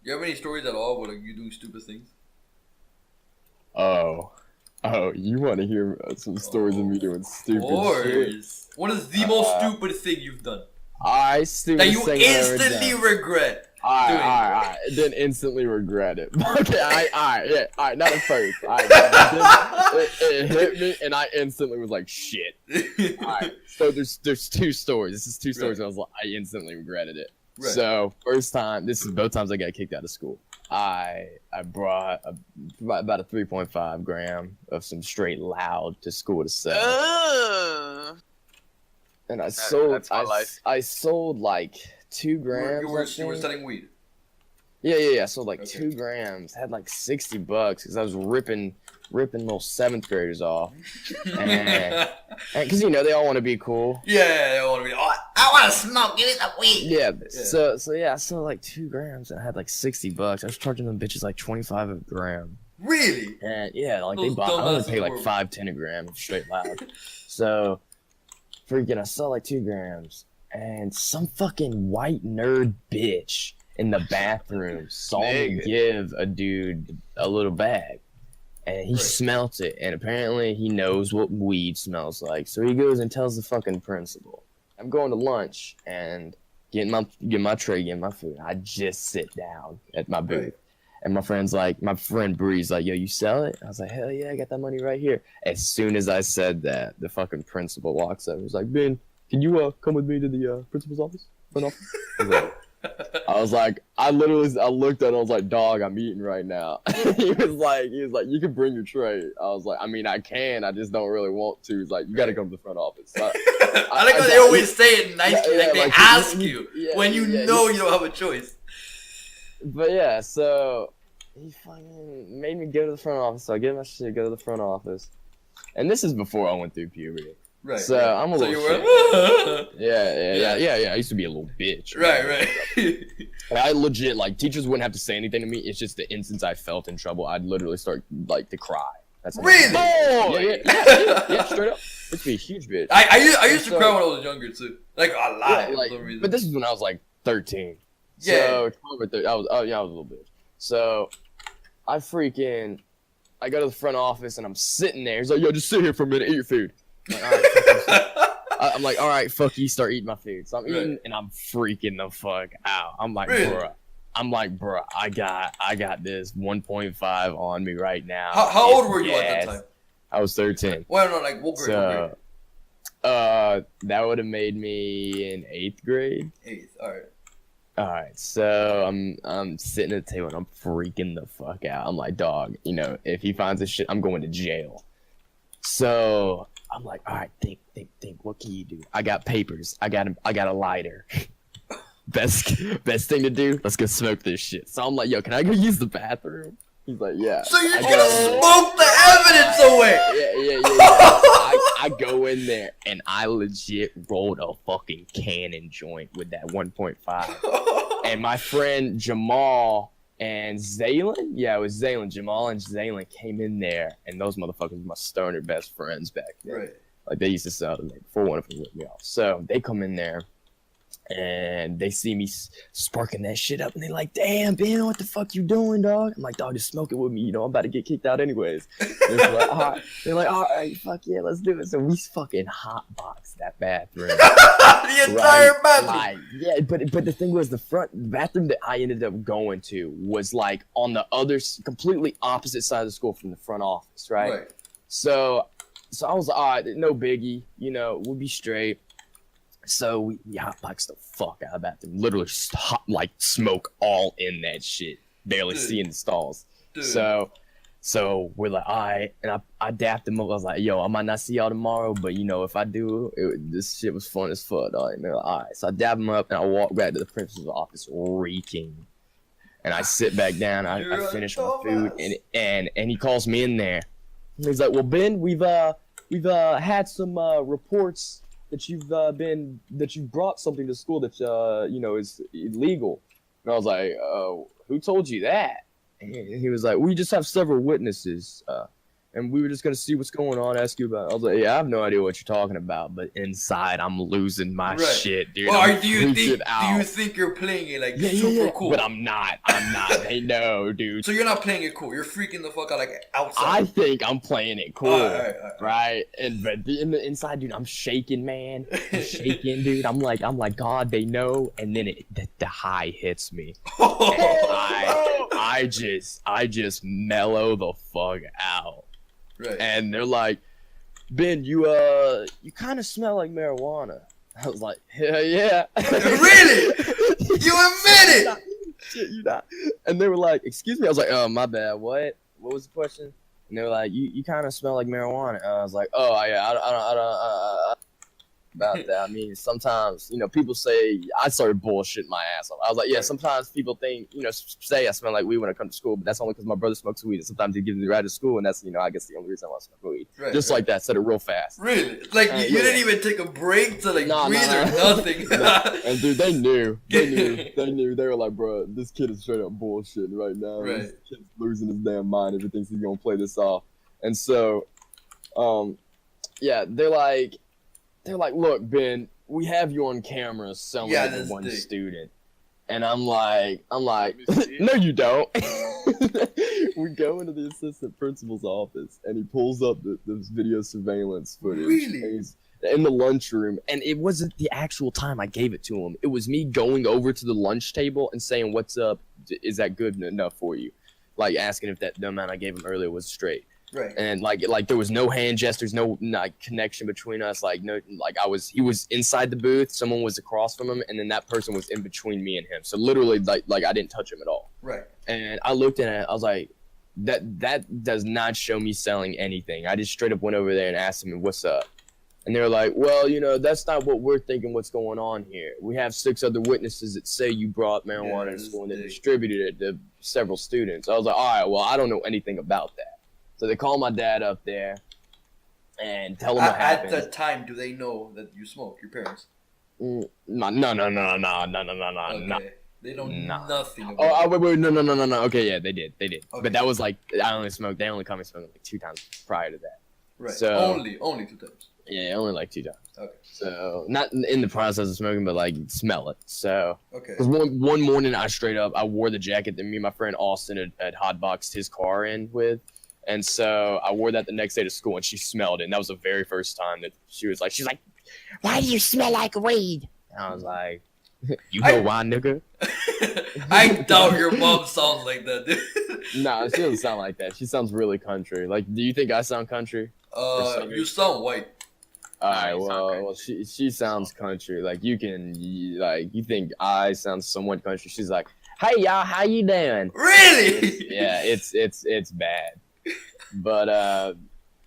You have any stories at all about like you doing stupid things? Oh, you want to hear some stories of me doing stupid shit? Course. What is the most stupid thing you've done Alright, that stupidest you thing I ever instantly done. regret doing? Alright. Then instantly regret it. Okay, alright, not at first. Alright, it hit me, and I instantly was like, shit. Alright, so there's two stories. This is two stories, and I instantly regretted it. Right. So, first time, this is both times I got kicked out of school. I brought about a 3.5 gram of some straight loud to school to sell. And I sold. That's my life. I sold like 2 grams. You were selling weed. Yeah. I sold like Okay. 2 grams. Had like $60 because I was ripping little 7th graders off. And because they all want to be cool. Yeah, I want to be. Oh, I want to smoke. Give me some weed. Yeah. So I sold like 2 grams and I had like $60. I was charging them bitches like 25 a gram. Really? And yeah, like they Those bought. I only dumbasses paid like were- 5-10 a gram straight loud. So freaking, I saw like 2 grams, and some fucking white nerd bitch in the bathroom saw me Nigga. give a dude a little bag, and he Right. smelt it, and apparently he knows what weed smells like. So he goes and tells the fucking principal. I'm going to lunch and getting my tray, getting my food. I just sit down at my booth. Right. And my friend Bree's like, yo, you sell it? I was like, hell yeah, I got that money right here. As soon as I said that, the fucking principal walks up. He's like, Ben, can you come with me to the principal's office? Front office? I looked at him, I was like, dog, I'm eating right now. he was like, you can bring your tray. I was like, I mean, I can, I just don't really want to. He's like, you gotta come to the front office. So I like how they always say it nicely, Yeah, like they like, ask he- you yeah, when you yeah, know you don't have a choice. But yeah, so he fucking made me go to the front office. So I get my shit, go to the front office. And this is before I went through puberty. Right. So right. I'm a so little you were, Yeah. I used to be a little bitch. Right. And I legit, like, teachers wouldn't have to say anything to me. It's just the instance I felt in trouble, I'd literally start, like, to cry. That's how Really? Yeah, straight up. Used to be a huge bitch. I used to So- cry when I was younger too, like a lot Yeah, for like, some reason. but this is when I was like 13. Yeah. So 12 or 13, I was a little bitch. So I go to the front office and I'm sitting there. He's like, yo, just sit here for a minute, eat your food. I'm like, all right, fuck you, start eating my food. So I'm eating Right. and I'm freaking the fuck out. I'm like, Really? bruh, I got this 1.5 on me right now. How old were you at Yes. that time? I was 13. Well, no, like what grade? What grade? So, that would have made me in 8th grade. 8th. All right. All right, so I'm sitting at the table and I'm freaking the fuck out. I'm like, dog, if he finds this shit, I'm going to jail. So I'm like, all right, think. What can you do? I got papers. I got a lighter. Best thing to do. Let's go smoke this shit. So I'm like, yo, can I go use the bathroom? He's like, yeah. So you're I gonna go- smoke the evidence away? I go in there and I legit rolled a fucking cannon joint with that 1.5. And my friend Jamal and Zaylin, yeah, it was Zaylin. Jamal and Zaylin came in there, and those motherfuckers were my stoner best friends back then. Right. Like, they used to sell to me before one of them ripped me off. So they come in there, and they see me sparking that shit up, and they like, damn, Ben, what the fuck you doing, dog? I'm like, dog, just smoke it with me. I'm about to get kicked out anyways. They're like, all right, fuck yeah, let's do it. So we fucking hotboxed that bathroom. The entire bathroom. Like, yeah, but the thing was, the bathroom that I ended up going to was like on the completely opposite side of the school from the front office, right? So I was like, all right, no biggie, we'll be straight. So we hotboxed the fuck out of the bathroom, literally just smoke all in that shit, barely Dude. seeing the stalls. Dude. So we're like, all right, and I dapped them up. I was like, yo, I might not see y'all tomorrow, but if I do, this shit was fun as fuck, dog. And they're like, all right. So I dapped them up and I walked back to the principal's office reeking. And I sit back down, I You're a finish my food, dumbass. and he calls me in there. He's like, well, Ben, we've had some reports that you brought something to school that is illegal. And I was like, who told you that? And he was like, we just have several witnesses. and we were just gonna see what's going on, ask you about it. I was like, yeah, I have no idea what you're talking about, but inside I'm losing my shit, dude. Or I'm do you freaking think you're playing it like yeah, super cool? But I'm not. They know, dude. So you're not playing it cool. You're freaking the fuck out like outside. I think I'm playing it cool, Alright. right? And but in the inside, dude, I'm shaking, man. I'm shaking, dude. I'm like, God, they know. And then the high hits me. I just mellow the fuck out. Right. And they're like, Ben, you kind of smell like marijuana. I was like, hell yeah. Really? You admit it? Shit, you not. And they were like, excuse me. I was like, oh, my bad. What was the question? And they were like, you kind of smell like marijuana. And I was like, oh yeah, I don't about that. I mean, sometimes, people say, I started bullshitting my ass off. I was like, yeah, sometimes people think, say I smell like weed when I come to school, but that's only because my brother smokes weed. And sometimes he gives me a ride to school, and that's, I guess the only reason I want to smoke weed. Right, Just like that, said it real fast. Really? Like, you didn't even take a break to, breathe or nothing? And dude, they knew. They were like, bro, this kid is straight up bullshitting right now. Right. This kid's losing his damn mind if he thinks he's going to play this off. And so, yeah, they're like, look, Ben, we have you on camera selling to one student. And I'm like, no, you don't. We go into the assistant principal's office, and he pulls up this video surveillance footage. Really? And he's in the lunchroom, and it wasn't the actual time I gave it to him. It was me going over to the lunch table and saying, what's up? Is that good enough for you? Like, asking if the amount I gave him earlier was straight. Right. And like there was no hand gestures, no connection between us. He was inside the booth, someone was across from him, and then that person was in between me and him. So literally, like I didn't touch him at all. Right. And I looked at it, I was like, that does not show me selling anything. I just straight up went over there and asked them, what's up? And they were like, well, that's not what we're thinking. What's going on here? We have 6 other witnesses that say you brought marijuana to school and then distributed it to several students. I was like, all right, well, I don't know anything about that. So they call my dad up there and tell him what happened. At the time, do they know that you smoke, your parents? No. Okay. They know nothing about it. Wait, no. Okay, yeah, they did. Okay. But that was like, they only caught me smoking like 2 times prior to that. Right. So, only 2 times. Yeah, only like 2 times. Okay. So, not in the process of smoking, but like smell it. So, okay. Because one morning I wore the jacket that me and my friend Austin had hotboxed his car in with. And so I wore that the next day to school, and she smelled it. And that was the very first time that she's like, why do you smell like weed? And I was like, you know why, nigga? I doubt your mom sounds like that, dude. Nah, she doesn't sound like that. She sounds really country. Like, do you think I sound country? You sound white. Alright, well, she sounds country. Like, you think I sound somewhat country. She's like, hey, y'all, how you doing? Really? Yeah, it's bad. But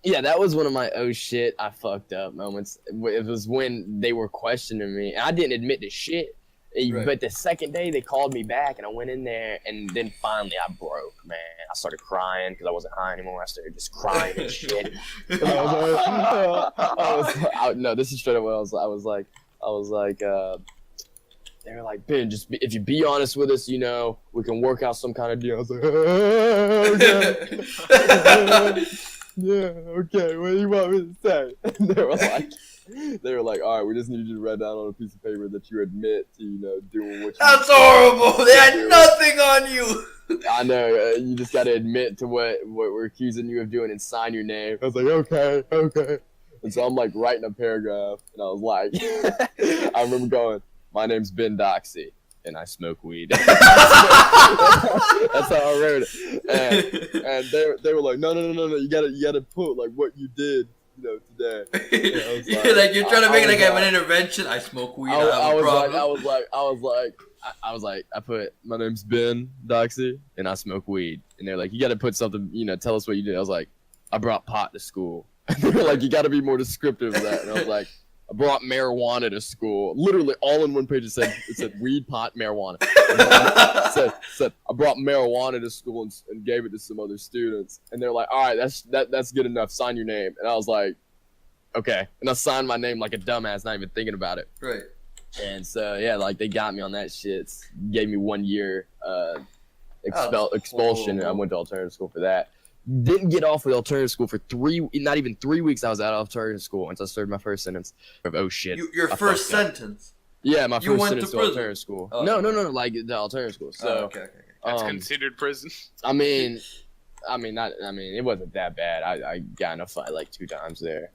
yeah, that was one of my oh shit, I fucked up moments. It was when they were questioning me, and I didn't admit to shit. Right. But the second day they called me back, and I went in there, and then finally I broke, man. I started crying because I wasn't high anymore. I started just crying and shit. No, this is straight up what I was like. They were like, Ben, if you be honest with us, we can work out some kind of deal. I was like, okay. Yeah, okay, what do you want me to say? And they were like, all right, we just need you to write down on a piece of paper that you admit to, doing what you That's horrible. They had nothing on you. I know, you just got to admit to what we're accusing you of doing and sign your name. I was like, okay. And so I'm like writing a paragraph, and I was like, I remember going, my name's Ben Doxy, and I smoke weed. That's how I wrote it. And they were like, no, you gotta put like what you did, today. Like you're trying to make it like an intervention. I smoke weed. I put my name's Ben Doxy, and I smoke weed. And they're like, you gotta put something, tell us what you did. I was like, I brought pot to school. And they were like, you gotta be more descriptive of that. And I was like, I brought marijuana to school. Literally, all in one page. It said weed, pot, marijuana. It said I brought marijuana to school and gave it to some other students. And they're like, all right, that's good enough. Sign your name. And I was like, okay. And I signed my name like a dumbass, not even thinking about it. Right. And so yeah, like they got me on that shit. Gave me 1 year expulsion. I went to alternative school for that. Didn't get off of alternative school for not even 3 weeks. I was out of alternative school until I started my first sentence of oh shit. Your I first fucked up. sentence. Yeah, my You first went sentence to to prison? alternative school. Oh. No, like the alternative school. So Oh, okay. That's considered prison. I mean, it wasn't that bad. I got in a fight like 2 times there.